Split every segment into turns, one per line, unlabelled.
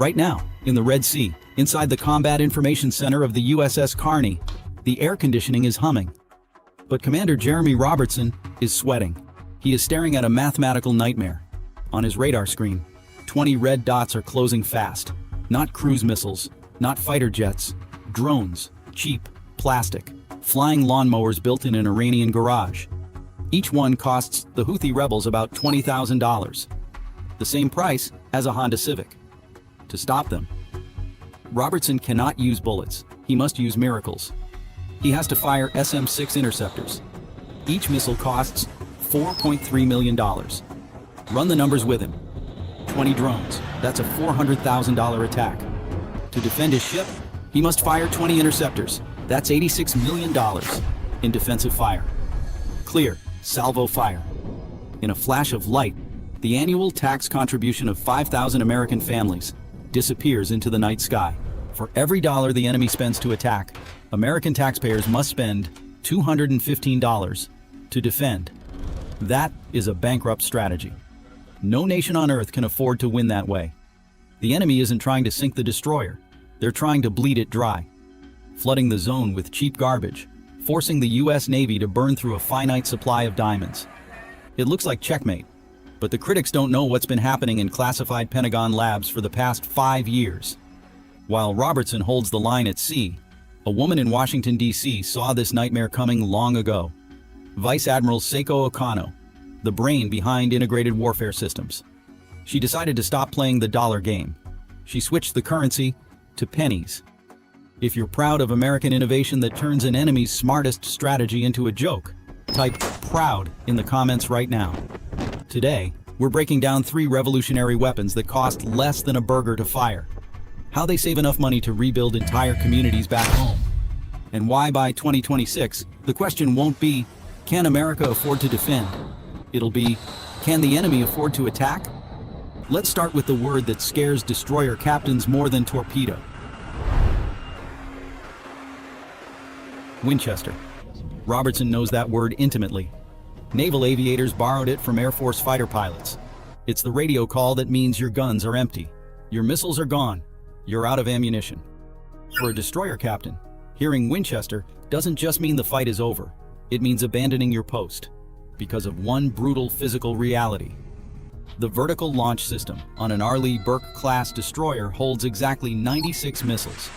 Right now, in the Red Sea, inside the Combat Information Center of the USS Carney, the air conditioning is humming. But Commander Jeremy Robertson is sweating. He is staring at a mathematical nightmare. On his radar screen, 20 red dots are closing fast. Not cruise missiles, not fighter jets, drones, cheap, plastic, flying lawnmowers built in an Iranian garage. Each one costs the Houthi rebels about $20,000, the same price as a Honda Civic. To stop them, Robertson cannot use bullets. He must use miracles. He has to fire SM-6 interceptors. Each missile costs $4.3 million. Run the numbers with him. 20 drones, that's a $400,000 attack. To defend his ship, he must fire 20 interceptors. That's $86 million in defensive fire. Clear, salvo fire. In a flash of light, the annual tax contribution of 5,000 American families disappears into the night sky. For every dollar the enemy spends to attack, American taxpayers must spend $215 to defend. That is a bankrupt strategy. No nation on Earth can afford to win that way. The enemy isn't trying to sink the destroyer. They're trying to bleed it dry, flooding the zone with cheap garbage, forcing the US Navy to burn through a finite supply of diamonds. It looks like checkmate, but the critics don't know what's been happening in classified Pentagon labs for the past 5 years. While Robertson holds the line at sea, a woman in Washington, D.C. saw this nightmare coming long ago. Vice Admiral Seiko Okano, the brain behind integrated warfare systems. She decided to stop playing the dollar game. She switched the currency to pennies. If you're proud of American innovation that turns an enemy's smartest strategy into a joke, type "proud" in the comments right now. Today, we're breaking down 3 revolutionary weapons that cost less than a burger to fire, how they save enough money to rebuild entire communities back home, and why by 2026, the question won't be, can America afford to defend? It'll be, can the enemy afford to attack? Let's start with the word that scares destroyer captains more than torpedo. Winchester. Robertson knows that word intimately. Naval aviators borrowed it from Air Force fighter pilots. It's the radio call that means your guns are empty. Your missiles are gone. You're out of ammunition. For a destroyer captain, hearing Winchester doesn't just mean the fight is over. It means abandoning your post because of one brutal physical reality. The vertical launch system on an Arleigh Burke-class destroyer holds exactly 96 missiles.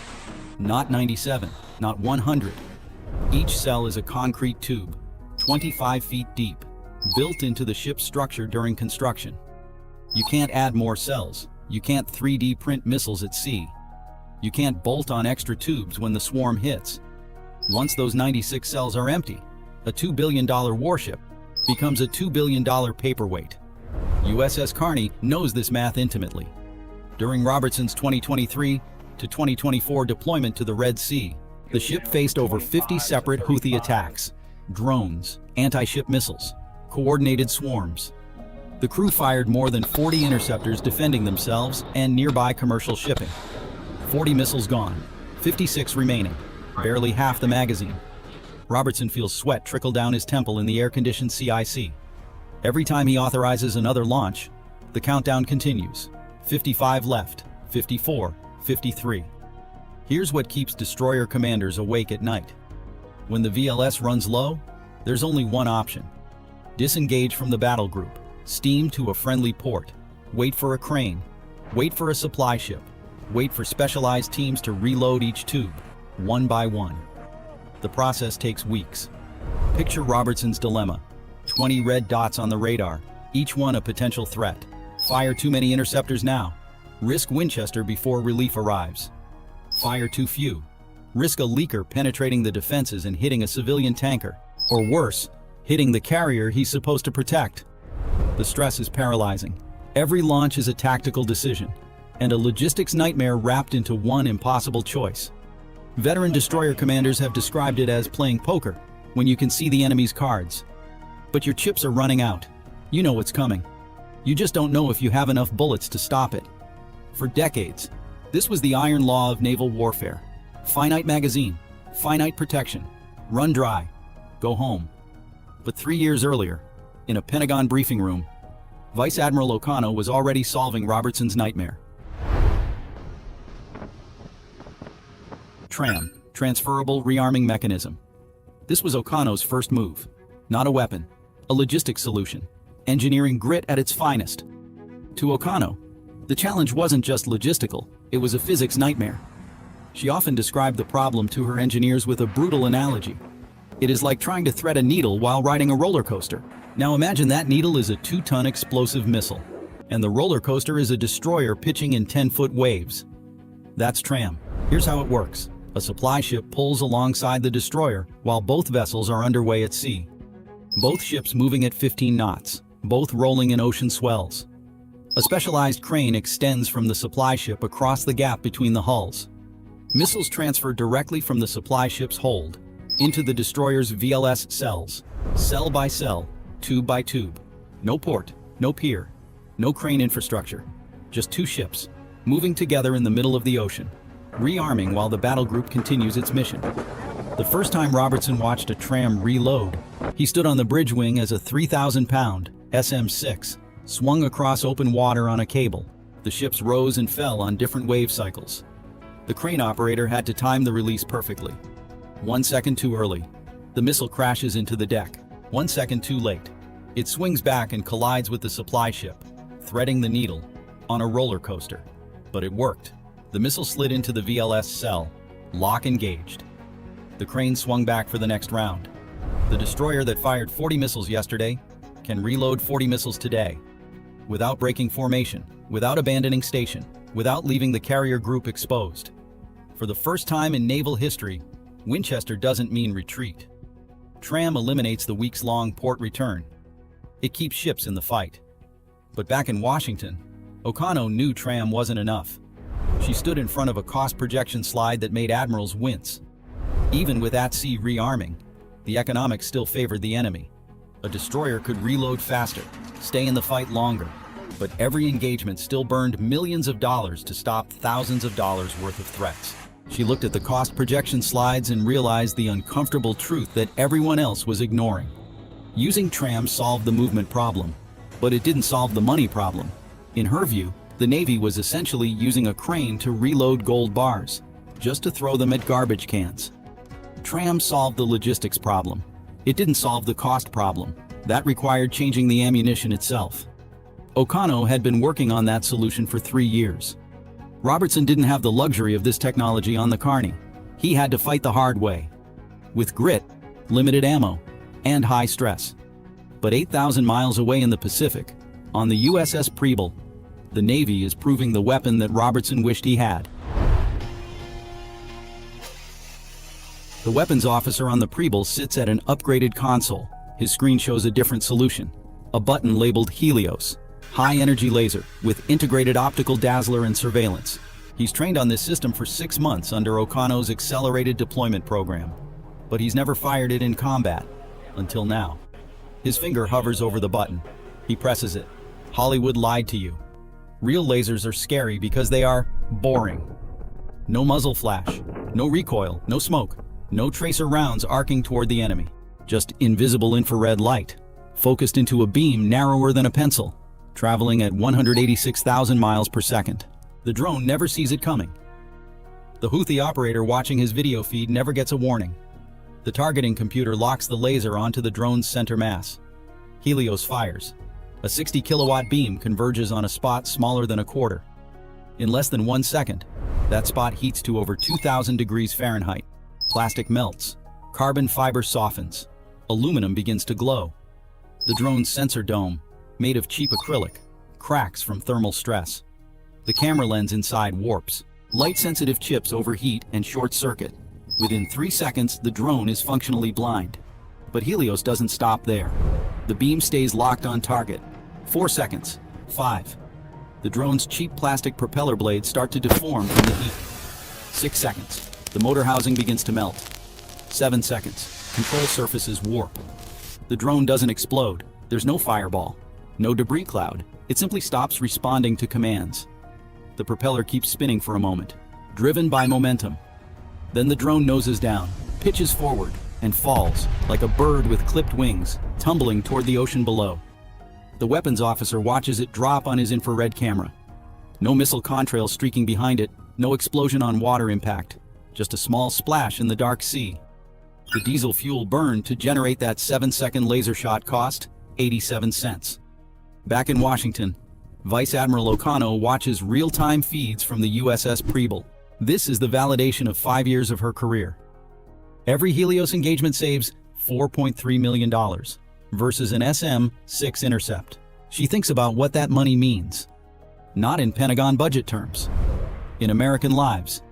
Not 97, not 100. Each cell is a concrete tube, 25 feet deep, built into the ship's structure during construction. You can't add more cells. You can't 3D print missiles at sea. You can't bolt on extra tubes when the swarm hits. Once those 96 cells are empty, a $2 billion warship becomes a $2 billion paperweight. USS Carney knows this math intimately. During Robertson's 2023 to 2024 deployment to the Red Sea, the ship faced over 50 separate Houthi attacks, drones, anti-ship missiles, coordinated swarms. The crew fired more than 40 interceptors defending themselves and nearby commercial shipping. 40 missiles gone, 56 remaining, barely half the magazine. Robertson feels sweat trickle down his temple in the air-conditioned CIC. Every time he authorizes another launch, the countdown continues. 55 left, 54, 53. Here's what keeps destroyer commanders awake at night. When the VLS runs low, there's only one option. Disengage from the battle group, steam to a friendly port, wait for a crane, wait for a supply ship, wait for specialized teams to reload each tube, one by one. The process takes weeks. Picture Robertson's dilemma. 20 red dots on the radar, each one a potential threat. Fire too many interceptors now. Risk Winchester before relief arrives. Fire too few. Risk a leaker penetrating the defenses and hitting a civilian tanker. Or worse, hitting the carrier he's supposed to protect. The stress is paralyzing. Every launch is a tactical decision, and a logistics nightmare wrapped into one impossible choice. Veteran destroyer commanders have described it as playing poker, when you can see the enemy's cards. But your chips are running out. You know what's coming. You just don't know if you have enough bullets to stop it. For decades, this was the iron law of naval warfare. Finite magazine, finite protection, run dry, go home. But 3 years earlier, in a Pentagon briefing room, Vice Admiral Okano was already solving Robertson's nightmare. TRAM, Transferable Rearming Mechanism. This was Okano's first move. Not a weapon, a logistics solution. Engineering grit at its finest. To Okano, the challenge wasn't just logistical, it was a physics nightmare. She often described the problem to her engineers with a brutal analogy. It is like trying to thread a needle while riding a roller coaster. Now imagine that needle is a 2-ton explosive missile, and the roller coaster is a destroyer pitching in 10-foot waves. That's TRAM. Here's how it works. A supply ship pulls alongside the destroyer while both vessels are underway at sea. Both ships moving at 15 knots, both rolling in ocean swells. A specialized crane extends from the supply ship across the gap between the hulls. Missiles transfer directly from the supply ship's hold into the destroyer's VLS cells, cell by cell, tube by tube. No port, no pier, no crane infrastructure. Just two ships, moving together in the middle of the ocean, rearming while the battle group continues its mission. The first time Robertson watched a TRAM reload, he stood on the bridge wing as a 3,000-pound SM-6 swung across open water on a cable. The ships rose and fell on different wave cycles. The crane operator had to time the release perfectly. 1 second too early, the missile crashes into the deck. 1 second too late, it swings back and collides with the supply ship, threading the needle on a roller coaster. But it worked. The missile slid into the VLS cell, lock engaged. The crane swung back for the next round. The destroyer that fired 40 missiles yesterday can reload 40 missiles today, without breaking formation, without abandoning station, without leaving the carrier group exposed. For the first time in naval history, Winchester doesn't mean retreat. TRAM eliminates the weeks-long port return. It keeps ships in the fight. But back in Washington, Okano knew TRAM wasn't enough. She stood in front of a cost projection slide that made admirals wince. Even with at-sea rearming, the economics still favored the enemy. A destroyer could reload faster, stay in the fight longer, but every engagement still burned millions of dollars to stop thousands of dollars worth of threats. She looked at the cost projection slides and realized the uncomfortable truth that everyone else was ignoring. Using TRAM solved the movement problem, but it didn't solve the money problem. In her view, the Navy was essentially using a crane to reload gold bars, just to throw them at garbage cans. TRAM solved the logistics problem. It didn't solve the cost problem. That required changing the ammunition itself. Okano had been working on that solution for 3 years. Robertson didn't have the luxury of this technology on the Carney. He had to fight the hard way, with grit, limited ammo, and high stress. But 8,000 miles away in the Pacific, on the USS Preble, the Navy is proving the weapon that Robertson wished he had. The weapons officer on the Preble sits at an upgraded console. His screen shows a different solution, a button labeled Helios, high-energy laser with integrated optical dazzler and surveillance. He's trained on this system for 6 months under Okano's accelerated deployment program, but he's never fired it in combat, until now. His finger hovers over the button. He presses it. Hollywood lied to you. Real lasers are scary because they are boring. No muzzle flash, no recoil, no smoke, no tracer rounds arcing toward the enemy. Just invisible infrared light, focused into a beam narrower than a pencil, traveling at 186,000 miles per second. The drone never sees it coming. The Houthi operator watching his video feed never gets a warning. The targeting computer locks the laser onto the drone's center mass. Helios fires. A 60-kilowatt beam converges on a spot smaller than a quarter. In less than 1 second, that spot heats to over 2,000 degrees Fahrenheit. Plastic melts. Carbon fiber softens. Aluminum begins to glow. The drone's sensor dome, made of cheap acrylic, cracks from thermal stress. The camera lens inside warps. Light-sensitive chips overheat and short-circuit. Within 3 seconds, the drone is functionally blind. But Helios doesn't stop there. The beam stays locked on target. 4 seconds. 5. The drone's cheap plastic propeller blades start to deform from the heat. 6 seconds. The motor housing begins to melt. 7 seconds. Control surfaces warp. The drone doesn't explode. There's no fireball. No debris cloud. It simply stops responding to commands. The propeller keeps spinning for a moment, driven by momentum. Then the drone noses down, pitches forward, and falls, like a bird with clipped wings, tumbling toward the ocean below. The weapons officer watches it drop on his infrared camera. No missile contrail streaking behind it, no explosion on water impact. just a small splash in the dark sea. The diesel fuel burned to generate that 7-second laser shot cost 87 cents. Back in Washington, Vice Admiral Okano watches real-time feeds from the USS Preble. This is the validation of 5 years of her career. Every Helios engagement saves $4.3 million versus an SM-6 intercept. She thinks about what that money means. Not in Pentagon budget terms. In American lives.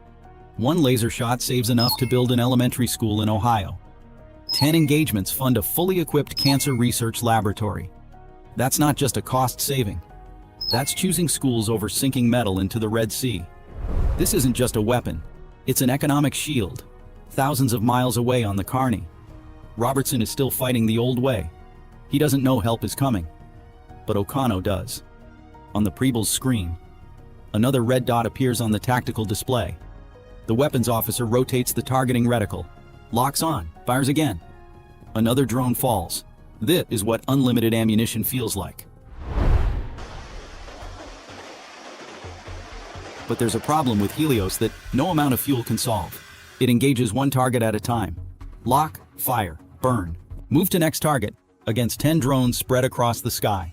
One laser shot saves enough to build an elementary school in Ohio. 10 engagements fund a fully equipped cancer research laboratory. That's not just a cost saving. That's choosing schools over sinking metal into the Red Sea. This isn't just a weapon. It's an economic shield. Thousands of miles away on the Carney. Robertson is still fighting the old way. He doesn't know help is coming. But Okano does. On the Preble's screen, another red dot appears on the tactical display. The weapons officer rotates the targeting reticle, locks on, fires again. Another drone falls. This is what unlimited ammunition feels like. But there's a problem with Helios that no amount of fuel can solve. It engages one target at a time. Lock, fire, burn. Move to next target, against 10 drones spread across the sky.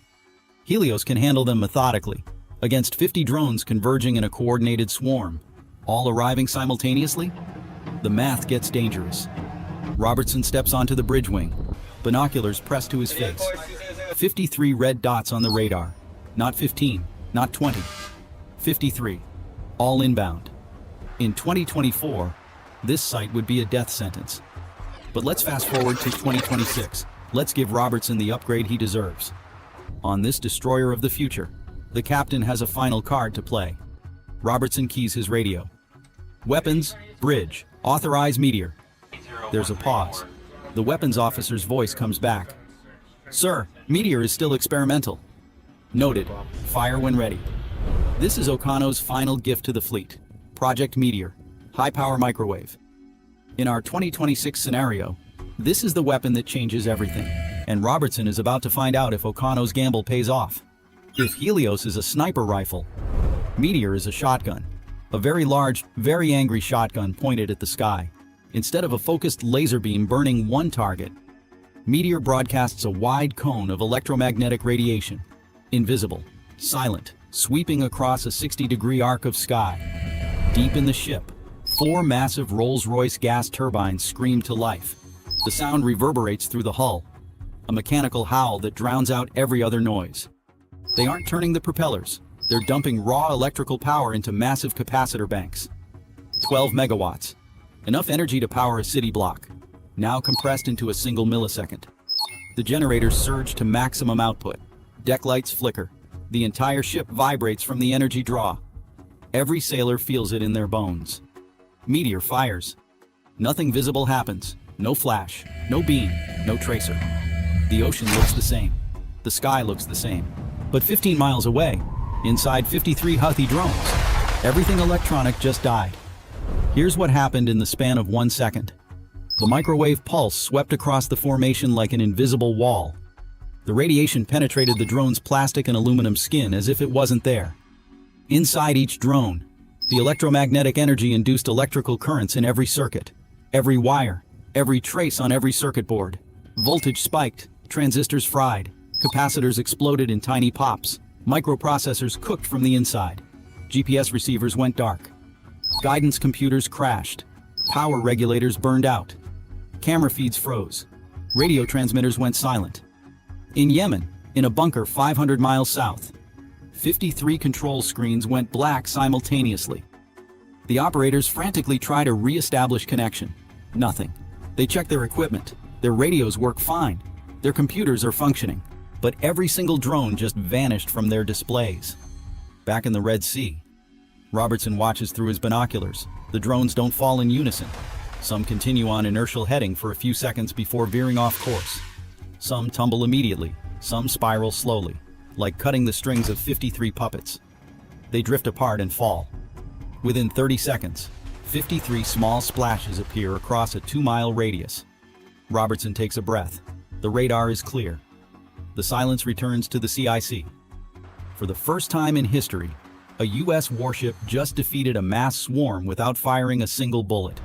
Helios can handle them methodically, against 50 drones converging in a coordinated swarm, all arriving simultaneously. The math gets dangerous. Robertson steps onto the bridge wing, binoculars pressed to his face. 53 red dots on the radar. Not 15, not 20. 53. All inbound. In 2024, this sight would be a death sentence. But let's fast forward to 2026. Let's give Robertson the upgrade he deserves. On this destroyer of the future, the captain has a final card to play. Robertson keys his radio. Weapons, bridge, authorize Meteor. There's a pause. The weapons officer's voice comes back. Sir, Meteor is still experimental. Noted. Fire when ready. This is Okano's final gift to the fleet. Project Meteor, high-power microwave. In our 2026 scenario, this is the weapon that changes everything. And Robertson is about to find out if Okano's gamble pays off. If Helios is a sniper rifle, Meteor is a shotgun. A very large, very angry shotgun pointed at the sky. Instead of a focused laser beam burning one target, Meteor broadcasts a wide cone of electromagnetic radiation. Invisible, silent, sweeping across a 60-degree arc of sky. Deep in the ship, 4 massive Rolls-Royce gas turbines scream to life. The sound reverberates through the hull. A mechanical howl that drowns out every other noise. They aren't turning the propellers. They're dumping raw electrical power into massive capacitor banks. 12 megawatts. Enough energy to power a city block. Now compressed into a single millisecond. The generators surge to maximum output. Deck lights flicker. The entire ship vibrates from the energy draw. Every sailor feels it in their bones. Meteor fires. Nothing visible happens. No flash. No beam. No tracer. The ocean looks the same. The sky looks the same. But 15 miles away, inside 53 Houthi drones, everything electronic just died. Here's what happened in the span of 1 second. The microwave pulse swept across the formation like an invisible wall. The radiation penetrated the drone's plastic and aluminum skin as if it wasn't there. Inside each drone, the electromagnetic energy induced electrical currents in every circuit, every wire, every trace on every circuit board. Voltage spiked, transistors fried, capacitors exploded in tiny pops, microprocessors cooked from the inside. GPS receivers went dark. Guidance computers crashed. Power regulators burned out. Camera feeds froze. Radio transmitters went silent. In Yemen, in a bunker 500 miles south, 53 control screens went black simultaneously. The operators frantically try to re-establish connection. Nothing. They check their equipment. Their radios work fine. Their computers are functioning. But every single drone just vanished from their displays. Back in the Red Sea, Robertson watches through his binoculars. The drones don't fall in unison. Some continue on inertial heading for a few seconds before veering off course. Some tumble immediately. Some spiral slowly, like cutting the strings of 53 puppets. They drift apart and fall. Within 30 seconds, 53 small splashes appear across a 2-mile radius. Robertson takes a breath. The radar is clear. The silence returns to the CIC. For the first time in history, A US warship just defeated a mass swarm without firing a single bullet.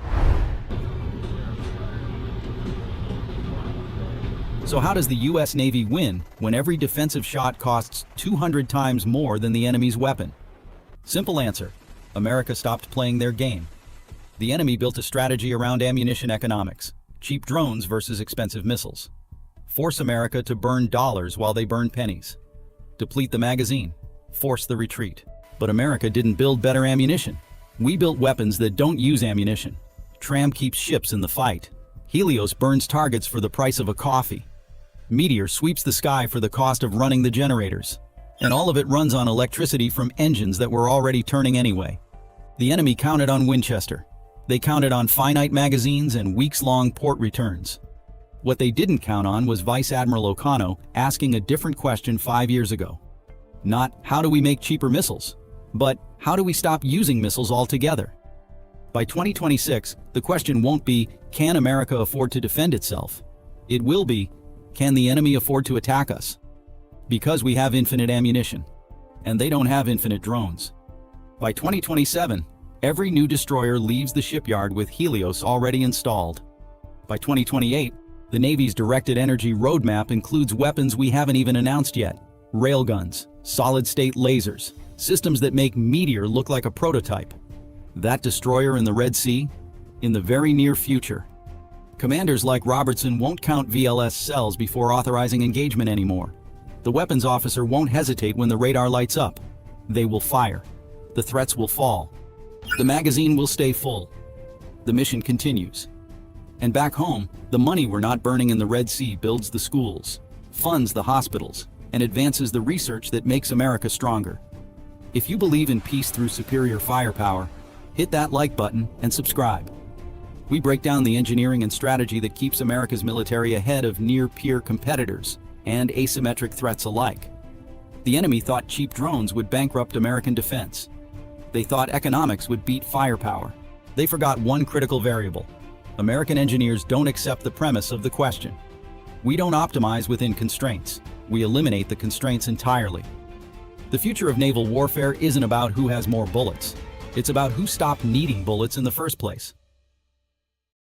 So how does the US Navy win when every defensive shot costs 200 times more than the enemy's weapon? Simple answer: America stopped playing their game. The enemy built a strategy around ammunition economics, cheap drones versus expensive missiles. Force America to burn dollars while they burn pennies. Deplete the magazine, force the retreat. But America didn't build better ammunition. We built weapons that don't use ammunition. Tram keeps ships in the fight. Helios burns targets for the price of a coffee. Meteor sweeps the sky for the cost of running the generators. And all of it runs on electricity from engines that were already turning anyway. The enemy counted on Winchester. They counted on finite magazines and weeks-long port returns. What they didn't count on was Vice Admiral O'Connor asking a different question 5 years ago. Not, how do we make cheaper missiles? But, how do we stop using missiles altogether? By 2026, the question won't be, can America afford to defend itself? It will be, can the enemy afford to attack us? Because we have infinite ammunition. And they don't have infinite drones. By 2027, every new destroyer leaves the shipyard with Helios already installed. By 2028, the Navy's directed energy roadmap includes weapons we haven't even announced yet. Railguns, solid-state lasers, systems that make Meteor look like a prototype. That destroyer in the Red Sea? In the very near future. Commanders like Robertson won't count VLS cells before authorizing engagement anymore. The weapons officer won't hesitate when the radar lights up. They will fire. The threats will fall. The magazine will stay full. The mission continues. And back home, the money we're not burning in the Red Sea builds the schools, funds the hospitals, and advances the research that makes America stronger. If you believe in peace through superior firepower, hit that like button and subscribe. We break down the engineering and strategy that keeps America's military ahead of near-peer competitors and asymmetric threats alike. The enemy thought cheap drones would bankrupt American defense. They thought economics would beat firepower. They forgot one critical variable. American engineers don't accept the premise of the question. We don't optimize within constraints. We eliminate the constraints entirely. The future of naval warfare isn't about who has more bullets. It's about who stopped needing bullets in the first place.